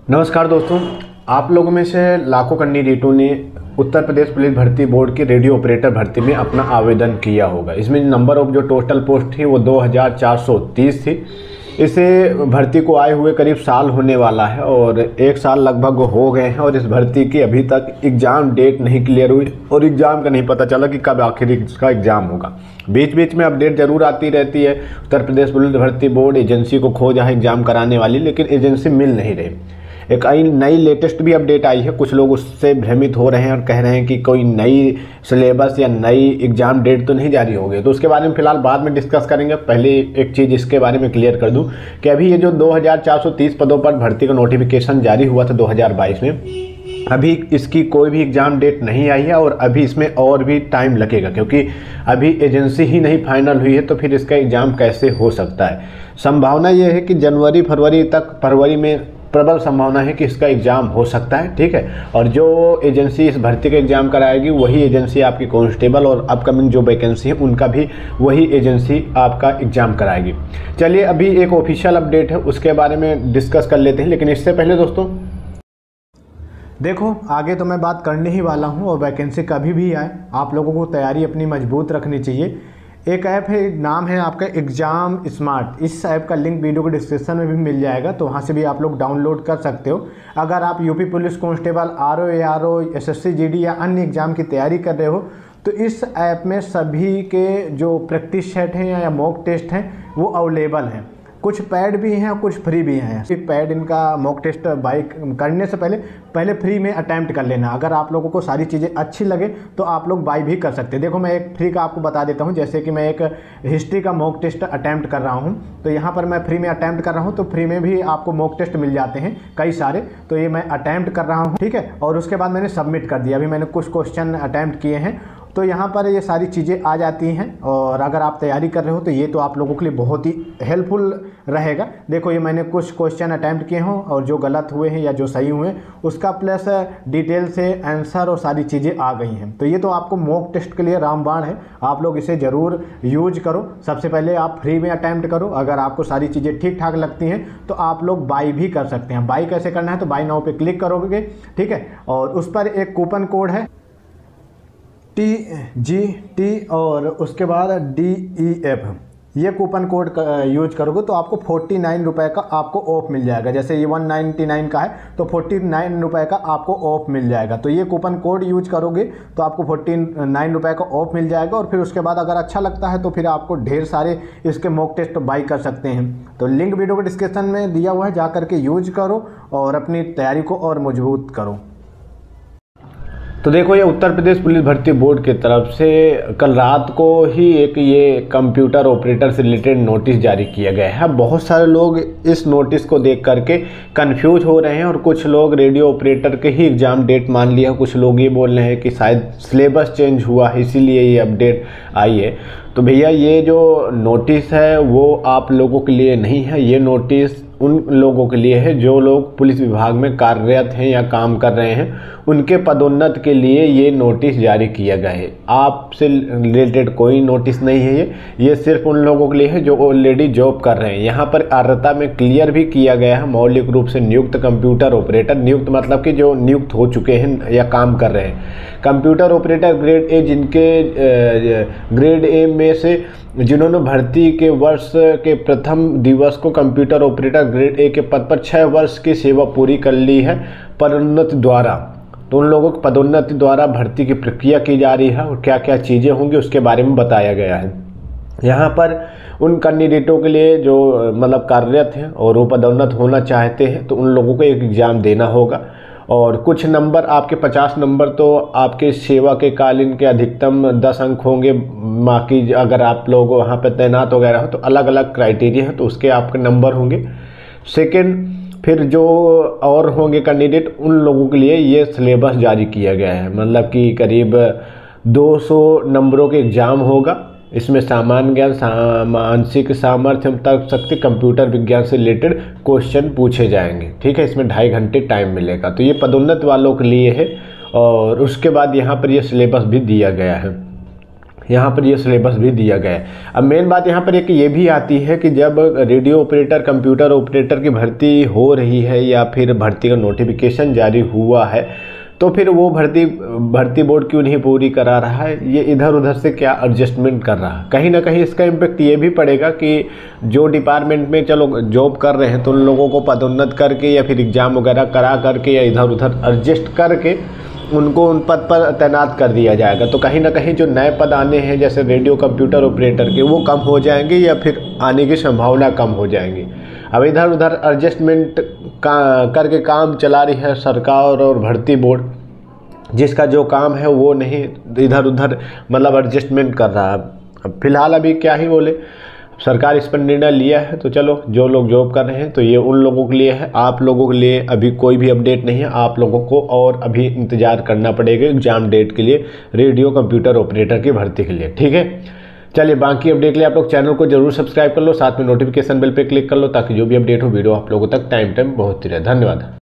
नमस्कार दोस्तों, आप लोगों में से लाखों कैंडिडेटों ने उत्तर प्रदेश पुलिस भर्ती बोर्ड की रेडियो ऑपरेटर भर्ती में अपना आवेदन किया होगा। इसमें नंबर ऑफ जो टोटल पोस्ट थी वो 2430 थी। इसे भर्ती को आए हुए करीब साल होने वाला है और एक साल लगभग हो गए हैं और इस भर्ती की अभी तक एग्ज़ाम डेट नहीं क्लियर हुई और एग्ज़ाम का नहीं पता चला कि कब आखिर इसका एग्ज़ाम होगा। बीच बीच में अपडेट जरूर आती रहती है। उत्तर प्रदेश पुलिस भर्ती बोर्ड एजेंसी को खोजा है एग्ज़ाम कराने वाली, लेकिन एजेंसी मिल नहीं रही। एक नई लेटेस्ट भी अपडेट आई है। कुछ लोग उससे भ्रमित हो रहे हैं और कह रहे हैं कि कोई नई सिलेबस या नई एग्ज़ाम डेट तो नहीं जारी हो गई, तो उसके बारे में फ़िलहाल बाद में डिस्कस करेंगे। पहले एक चीज़ इसके बारे में क्लियर कर दूं कि अभी ये जो 2430 पदों पर भर्ती का नोटिफिकेशन जारी हुआ था 2022 में, अभी इसकी कोई भी एग्ज़ाम डेट नहीं आई है और अभी इसमें और भी टाइम लगेगा, क्योंकि अभी एजेंसी ही नहीं फाइनल हुई है। तो फिर इसका एग्ज़ाम कैसे हो सकता है? संभावना ये है कि जनवरी फरवरी में प्रबल संभावना है कि इसका एग्ज़ाम हो सकता है। ठीक है, और जो एजेंसी इस भर्ती का एग्ज़ाम कराएगी वही एजेंसी आपकी कांस्टेबल और अपकमिंग जो वैकेंसी है उनका भी वही एजेंसी आपका एग्ज़ाम कराएगी। चलिए, अभी एक ऑफिशियल अपडेट है उसके बारे में डिस्कस कर लेते हैं, लेकिन इससे पहले दोस्तों देखो, आगे तो मैं बात करने ही वाला हूँ और वैकेंसी कभी भी आए आप लोगों को तैयारी अपनी मजबूत रखनी चाहिए। एक ऐप है, नाम है आपका एग्ज़ाम स्मार्ट। इस ऐप का लिंक वीडियो के डिस्क्रिप्शन में भी मिल जाएगा, तो वहाँ से भी आप लोग डाउनलोड कर सकते हो। अगर आप UP police constable, RO, ARO, SSC, GD या अन्य एग्ज़ाम की तैयारी कर रहे हो तो इस ऐप में सभी के जो प्रैक्टिस सेट हैं या मॉक टेस्ट हैं वो अवेलेबल हैं। कुछ पैड भी हैं और कुछ फ्री भी हैं। पैड इनका मॉक टेस्ट बाई करने से पहले फ्री में अटैम्प्ट कर लेना। अगर आप लोगों को सारी चीज़ें अच्छी लगे तो आप लोग बाई भी कर सकते हैं। देखो, मैं एक फ्री का आपको बता देता हूं। जैसे कि मैं एक हिस्ट्री का मॉक टेस्ट अटैम्प्ट कर रहा हूं, तो यहाँ पर मैं फ्री में अटैम्प्ट कर रहा हूं, तो फ्री में भी आपको मॉक टेस्ट मिल जाते हैं कई सारे। तो ये मैं अटैम्प्ट कर रहा हूँ, ठीक है, और उसके बाद मैंने सबमिट कर दिया। अभी मैंने कुछ क्वेश्चन अटैम्प्ट किए हैं, तो यहाँ पर ये सारी चीज़ें आ जाती हैं। और अगर आप तैयारी कर रहे हो तो ये तो आप लोगों के लिए बहुत ही हेल्पफुल रहेगा। देखो, ये मैंने कुछ क्वेश्चन अटैम्प्ट किए हों और जो गलत हुए हैं या जो सही हुए हैं उसका प्लस डिटेल से आंसर और सारी चीज़ें आ गई हैं। तो ये तो आपको मॉक टेस्ट के लिए रामबाण है, आप लोग इसे ज़रूर यूज करो। सबसे पहले आप फ्री में अटैम्प्ट करो। अगर आपको सारी चीज़ें ठीक ठाक लगती हैं तो आप लोग बाई भी कर सकते हैं। बाई कैसे करना है, तो बाई नाउ पे क्लिक करोगे, ठीक है, और उस पर एक कूपन कोड है TGT और उसके बाद DEF। ये कूपन कोड यूज करोगे तो आपको 49 रुपये का आपको ऑफ मिल जाएगा। जैसे ये 199 का है तो 49 रुपये का आपको ऑफ मिल जाएगा। तो ये कूपन कोड यूज करोगे तो आपको 49 रुपये का ऑफ मिल जाएगा। और फिर उसके बाद अगर अच्छा लगता है तो फिर आपको ढेर सारे इसके मॉक टेस्ट बाई कर सकते हैं। तो लिंक वीडियो के डिस्क्रिप्शन में दिया हुआ है, जा करके यूज करो और अपनी तैयारी को और मजबूत करो। तो देखो, ये उत्तर प्रदेश पुलिस भर्ती बोर्ड की तरफ से कल रात को ही एक ये कंप्यूटर ऑपरेटर से रिलेटेड नोटिस जारी किया गया है। बहुत सारे लोग इस नोटिस को देख करके कंफ्यूज हो रहे हैं और कुछ लोग रेडियो ऑपरेटर के ही एग्ज़ाम डेट मान लिया। कुछ लोग ये बोल रहे हैं कि शायद सिलेबस चेंज हुआ है इसीलिए ये अपडेट आई है। तो भैया, ये जो नोटिस है वो आप लोगों के लिए नहीं है। ये नोटिस उन लोगों के लिए है जो लोग पुलिस विभाग में कार्यरत हैं या काम कर रहे हैं, उनके पदोन्नत के लिए ये नोटिस जारी किया गया है। आपसे रिलेटेड कोई नोटिस नहीं है। ये सिर्फ उन लोगों के लिए है जो ऑलरेडी जॉब कर रहे हैं। यहाँ पर अर्हता में क्लियर भी किया गया है, मौलिक रूप से नियुक्त कंप्यूटर ऑपरेटर, नियुक्त मतलब कि जो नियुक्त हो चुके हैं या काम कर रहे हैं। कंप्यूटर ऑपरेटर ग्रेड ए, जिनके ग्रेड ए में से जिन्होंने भर्ती के वर्ष के प्रथम दिवस को कंप्यूटर ऑपरेटर ग्रेड ए के पद पर 6 वर्ष की सेवा पूरी कर ली है पदोन्नति द्वारा, तो उन लोगों को पदोन्नति द्वारा भर्ती की प्रक्रिया की जा रही है और क्या क्या चीज़ें होंगी उसके बारे में बताया गया है। यहाँ पर उन कैंडिडेटों के लिए जो मतलब कार्यरत हैं और वो पदोन्नत होना चाहते हैं तो उन लोगों को एक एग्ज़ाम देना होगा और कुछ नंबर आपके 50 नंबर तो आपके सेवा के कालीन के अधिकतम 10 अंक होंगे। बाकी अगर आप लोग वहाँ पर तैनात वगैरह हो तो अलग अलग क्राइटेरिया है, तो उसके आपके नंबर होंगे। सेकंड, फिर जो और होंगे कैंडिडेट उन लोगों के लिए ये सिलेबस जारी किया गया है, मतलब कि करीब 200 नंबरों के एग्ज़ाम होगा। इसमें सामान्य ज्ञान, मानसिक सामर्थ्य, तर्क शक्ति, कंप्यूटर विज्ञान से रिलेटेड क्वेश्चन पूछे जाएंगे। ठीक है, इसमें 2.5 घंटे टाइम मिलेगा। तो ये पदोन्नत वालों के लिए है और उसके बाद यहाँ पर ये सिलेबस भी दिया गया है। यहाँ पर ये सिलेबस भी दिया गया है। अब मेन बात यहाँ पर एक ये भी आती है कि जब रेडियो ऑपरेटर, कंप्यूटर ऑपरेटर की भर्ती हो रही है या फिर भर्ती का नोटिफिकेशन जारी हुआ है, तो फिर वो भर्ती बोर्ड क्यों नहीं पूरी करा रहा है, ये इधर उधर से क्या एडजस्टमेंट कर रहा है। कहीं ना कहीं इसका इम्पेक्ट ये भी पड़ेगा कि जो डिपार्टमेंट में चलो जॉब कर रहे हैं तो उन लोगों को पदोन्नत करके या फिर एग्ज़ाम वगैरह करा करके या इधर उधर एडजस्ट करके उनको उन पद पर तैनात कर दिया जाएगा। तो कहीं ना कहीं जो नए पद आने हैं जैसे रेडियो कंप्यूटर ऑपरेटर के, वो कम हो जाएंगे या फिर आने की संभावना कम हो जाएंगी। अब इधर उधर एडजस्टमेंट करके काम चला रही है सरकार और भर्ती बोर्ड, जिसका जो काम है वो नहीं इधर उधर मतलब एडजस्टमेंट कर रहा है। अब फिलहाल अभी क्या ही बोले, सरकार इस पर निर्णय लिया है तो चलो, जो लोग जॉब कर रहे हैं तो ये उन लोगों के लिए है। आप लोगों के लिए अभी कोई भी अपडेट नहीं है, आप लोगों को और अभी इंतज़ार करना पड़ेगा एग्जाम डेट के लिए, रेडियो कंप्यूटर ऑपरेटर की भर्ती के लिए। ठीक है, चलिए बाकी अपडेट के लिए आप लोग चैनल को जरूर सब्सक्राइब कर लो, साथ में नोटिफिकेशन बेल पे क्लिक कर लो ताकि जो भी अपडेट हो वीडियो आप लोगों तक टाइम पहुँचती रहे। धन्यवाद।